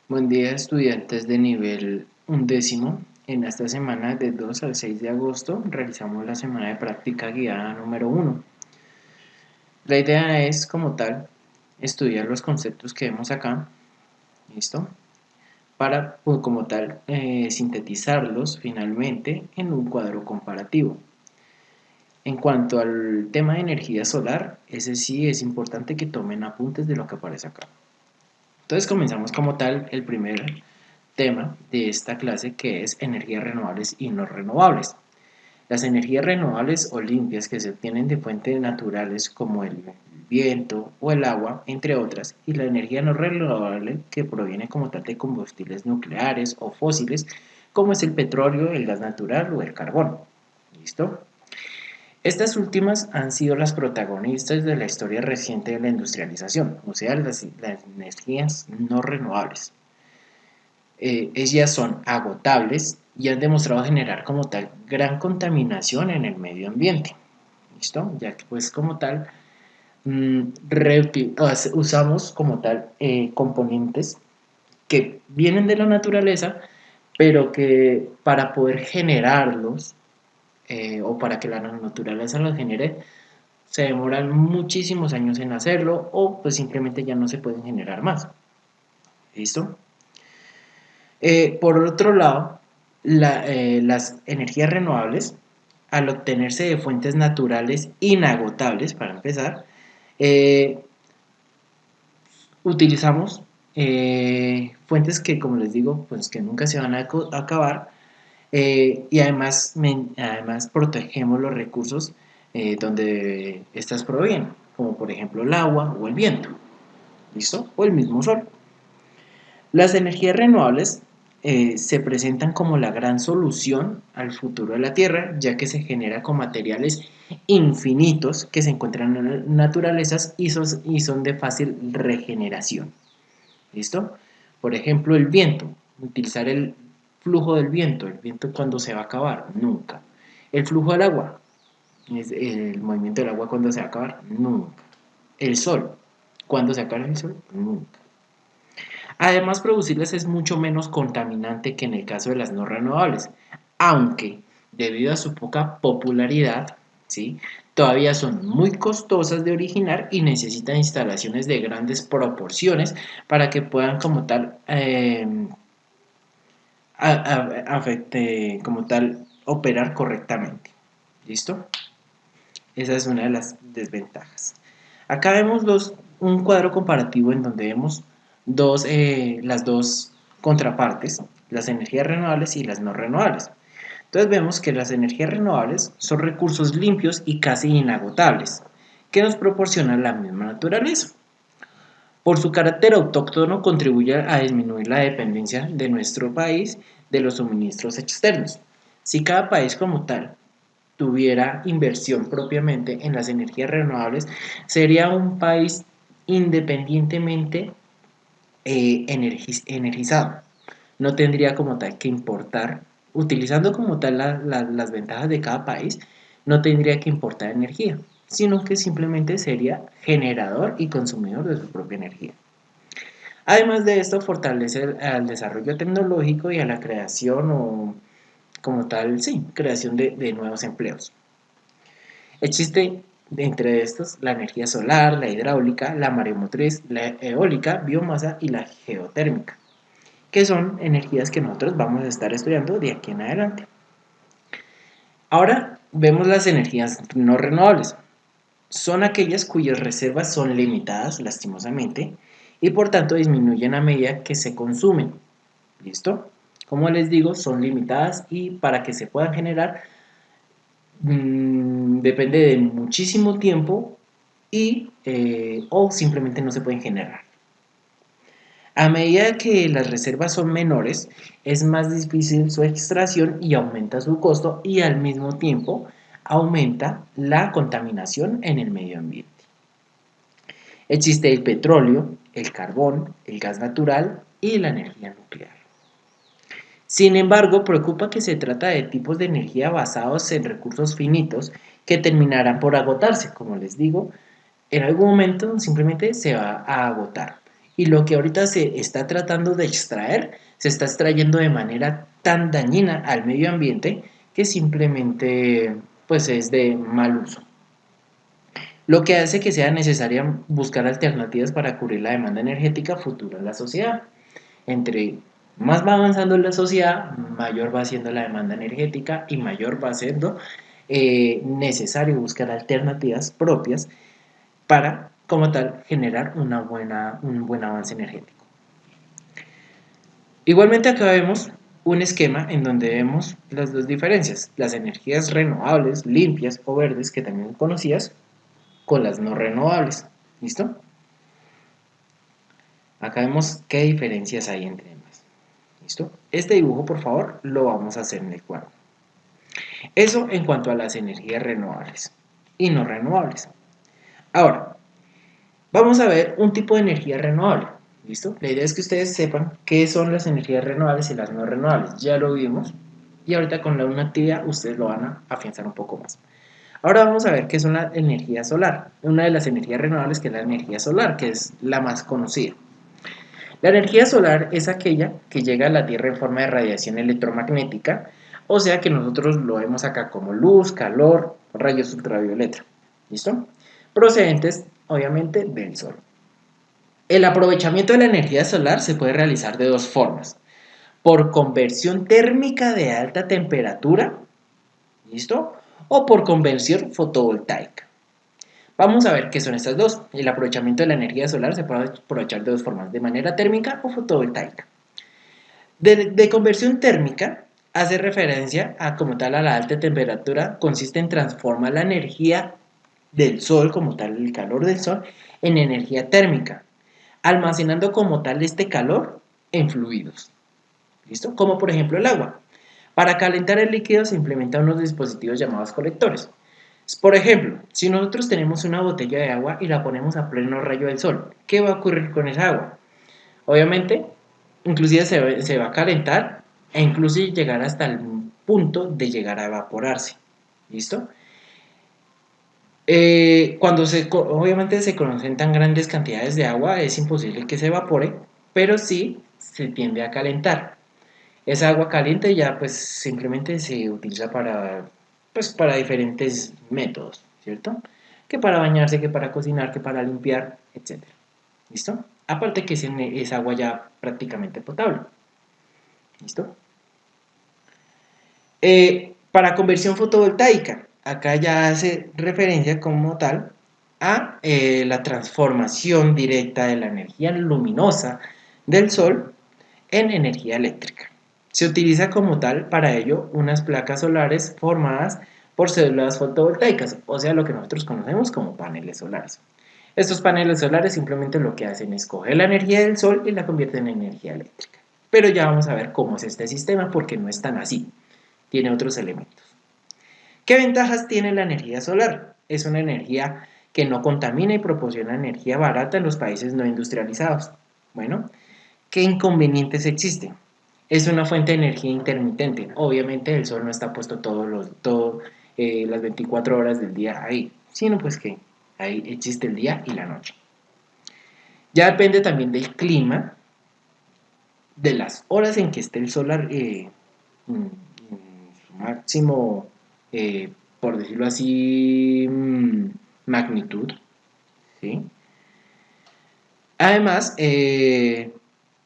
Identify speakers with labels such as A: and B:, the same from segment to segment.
A: Buen día, estudiantes de nivel undécimo. En esta semana, del 2 al 6 de agosto, realizamos la semana de práctica guiada número 1. La idea es, como tal, estudiar los conceptos que vemos acá, ¿listo? Para, pues, como tal, sintetizarlos finalmente en un cuadro comparativo. En cuanto al tema de energía solar, ese sí es importante que tomen apuntes de lo que aparece acá. Entonces comenzamos como tal el primer tema de esta clase, que es energías renovables y no renovables. Las energías renovables o limpias que se obtienen de fuentes naturales como el viento o el agua, entre otras, y la energía no renovable que proviene como tal de combustibles nucleares o fósiles, como es el petróleo, el gas natural o el carbón. ¿Listo? Estas últimas han sido las protagonistas de la historia reciente de la industrialización, o sea, las energías no renovables. Ellas son agotables y han demostrado generar como tal gran contaminación en el medio ambiente. ¿Listo? Ya que pues como tal usamos como tal componentes que vienen de la naturaleza, pero que para poder generarlos o para que la naturaleza los genere, se demoran muchísimos años en hacerlo o pues simplemente ya no se pueden generar más. ¿Listo? Por otro lado, las energías renovables, al obtenerse de fuentes naturales inagotables, para empezar, eh, utilizamos fuentes que, como les digo, pues que nunca se van a acabar, y además protegemos los recursos donde estas provienen, como por ejemplo el agua o el viento, ¿listo? O el mismo sol. Las energías renovables se presentan como la gran solución al futuro de la Tierra, ya que se genera con materiales infinitos que se encuentran en la naturaleza y son de fácil regeneración. ¿Listo? Por ejemplo, el viento. Utilizar el flujo del viento. ¿El viento cuándo se va a acabar? Nunca. El flujo del agua. Es el movimiento del agua cuándo se va a acabar? Nunca. El sol. ¿Cuándo se acaba el sol? Nunca. Además, producirlas es mucho menos contaminante que en el caso de las no renovables, aunque debido a su poca popularidad, ¿sí? Todavía son muy costosas de originar y necesitan instalaciones de grandes proporciones para que puedan como tal, como tal operar correctamente. ¿Listo? Esa es una de las desventajas. Acá vemos un cuadro comparativo en donde vemos las dos contrapartes, las energías renovables y las no renovables. Entonces vemos que las energías renovables son recursos limpios y casi inagotables, que nos proporcionan la misma naturaleza. Por su carácter autóctono contribuye a disminuir la dependencia de nuestro país de los suministros externos. Si cada país como tal tuviera inversión propiamente en las energías renovables, sería un país independientemente energizado. No tendría como tal que importar, utilizando como tal las ventajas de cada país, no tendría que importar energía, sino que simplemente sería generador y consumidor de su propia energía. Además de esto, fortalece al desarrollo tecnológico y a la creación o como tal, sí, creación de nuevos empleos. Existe entre estos la energía solar, la hidráulica, la mareomotriz, la eólica, biomasa y la geotérmica, que son energías que nosotros vamos a estar estudiando de aquí en adelante. Ahora vemos las energías no renovables. Son aquellas cuyas reservas son limitadas, lastimosamente, y por tanto disminuyen a medida que se consumen. ¿Listo? Como les digo, son limitadas y para que se puedan generar depende de muchísimo tiempo o simplemente no se pueden generar. A medida que las reservas son menores, es más difícil su extracción y aumenta su costo y al mismo tiempo aumenta la contaminación en el medio ambiente. Existe el petróleo, el carbón, el gas natural y la energía nuclear. Sin embargo, preocupa que se trata de tipos de energía basados en recursos finitos que terminarán por agotarse, como les digo, en algún momento simplemente se va a agotar y lo que ahorita se está tratando de extraer se está extrayendo de manera tan dañina al medio ambiente que simplemente pues es de mal uso. Lo que hace que sea necesario buscar alternativas para cubrir la demanda energética futura en la sociedad. Entre más va avanzando la sociedad, mayor va siendo la demanda energética y mayor va siendo necesario buscar alternativas propias para, como tal, generar un buen avance energético. Igualmente acá vemos un esquema en donde vemos las dos diferencias, las energías renovables, limpias o verdes, que también conocías, con las no renovables. ¿Listo? Acá vemos qué diferencias hay entre ambas. ¿Listo? Este dibujo, por favor, lo vamos a hacer en el cuadro. Eso en cuanto a las energías renovables y no renovables. Ahora, vamos a ver un tipo de energía renovable. ¿Listo? La idea es que ustedes sepan qué son las energías renovables y las no renovables. Ya lo vimos. Y ahorita con una actividad ustedes lo van a afianzar un poco más. Ahora vamos a ver qué son la energía solar. Una de las energías renovables que es la energía solar, que es la más conocida. La energía solar es aquella que llega a la Tierra en forma de radiación electromagnética, o sea que nosotros lo vemos acá como luz, calor, rayos ultravioleta. ¿Listo? Procedentes, obviamente, del Sol. El aprovechamiento de la energía solar se puede realizar de dos formas. Por conversión térmica de alta temperatura, ¿listo? O por conversión fotovoltaica. Vamos a ver qué son estas dos. El aprovechamiento de la energía solar se puede aprovechar de dos formas, de manera térmica o fotovoltaica. De conversión térmica hace referencia a como tal a la alta temperatura, consiste en transformar la energía del sol, como tal el calor del sol, en energía térmica, almacenando como tal este calor en fluidos. ¿Listo? Como por ejemplo el agua. Para calentar el líquido se implementan unos dispositivos llamados colectores. Por ejemplo, si nosotros tenemos una botella de agua y la ponemos a pleno rayo del sol, ¿qué va a ocurrir con esa agua? Obviamente, inclusive se va a calentar e incluso llegar hasta el punto de llegar a evaporarse. ¿Listo? Obviamente se conocen tan grandes cantidades de agua, es imposible que se evapore, pero sí se tiende a calentar. Esa agua caliente ya pues simplemente se utiliza para diferentes métodos, ¿cierto? Que para bañarse, que para cocinar, que para limpiar, etc. ¿Listo? Aparte que es agua ya prácticamente potable. ¿Listo? Para conversión fotovoltaica, acá ya hace referencia como tal a la transformación directa de la energía luminosa del sol en energía eléctrica. Se utiliza como tal para ello unas placas solares formadas por células fotovoltaicas, o sea, lo que nosotros conocemos como paneles solares. Estos paneles solares simplemente lo que hacen es coger la energía del sol y la convierten en energía eléctrica. Pero ya vamos a ver cómo es este sistema porque no es tan así, tiene otros elementos. ¿Qué ventajas tiene la energía solar? Es una energía que no contamina y proporciona energía barata en los países no industrializados. Bueno, ¿qué inconvenientes existen? Es una fuente de energía intermitente. Obviamente el sol no está puesto las 24 horas del día ahí, sino pues que ahí existe el día y la noche. Ya depende también del clima, de las horas en que esté el sol en su máximo, por decirlo así, magnitud. ¿Sí? Además,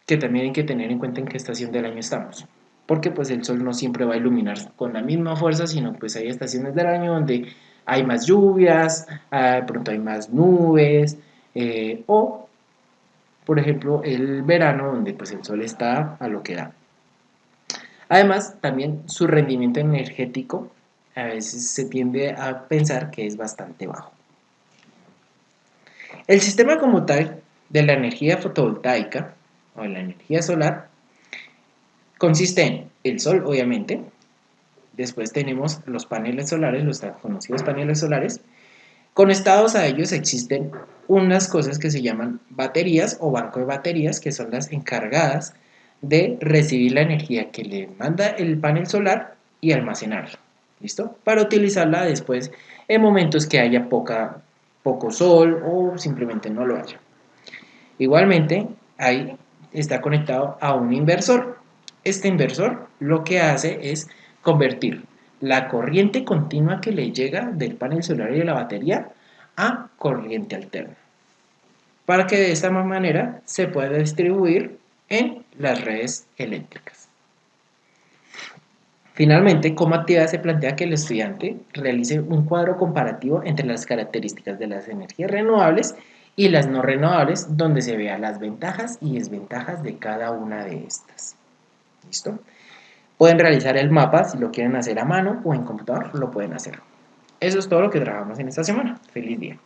A: que también hay que tener en cuenta en qué estación del año estamos, porque pues el sol no siempre va a iluminar con la misma fuerza, sino pues hay estaciones del año donde hay más lluvias, de pronto hay más nubes, o por ejemplo el verano donde pues el sol está a lo que da. Además, también su rendimiento energético a veces se tiende a pensar que es bastante bajo. El sistema como tal de la energía fotovoltaica o la energía solar consiste en el sol, obviamente. Después tenemos los paneles solares, los tan conocidos paneles solares. Conectados a ellos existen unas cosas que se llaman baterías o banco de baterías, que son las encargadas de recibir la energía que le manda el panel solar y almacenarla. ¿Listo? Para utilizarla después en momentos que haya poco sol o simplemente no lo haya. Igualmente, ahí está conectado a un inversor. Este inversor lo que hace es convertir la corriente continua que le llega del panel solar y de la batería a corriente alterna, para que de esta manera se pueda distribuir en las redes eléctricas. Finalmente, como actividad se plantea que el estudiante realice un cuadro comparativo entre las características de las energías renovables y las no renovables, donde se vean las ventajas y desventajas de cada una de estas. ¿Listo? Pueden realizar el mapa si lo quieren hacer a mano o en computador, lo pueden hacer. Eso es todo lo que trabajamos en esta semana. Feliz día.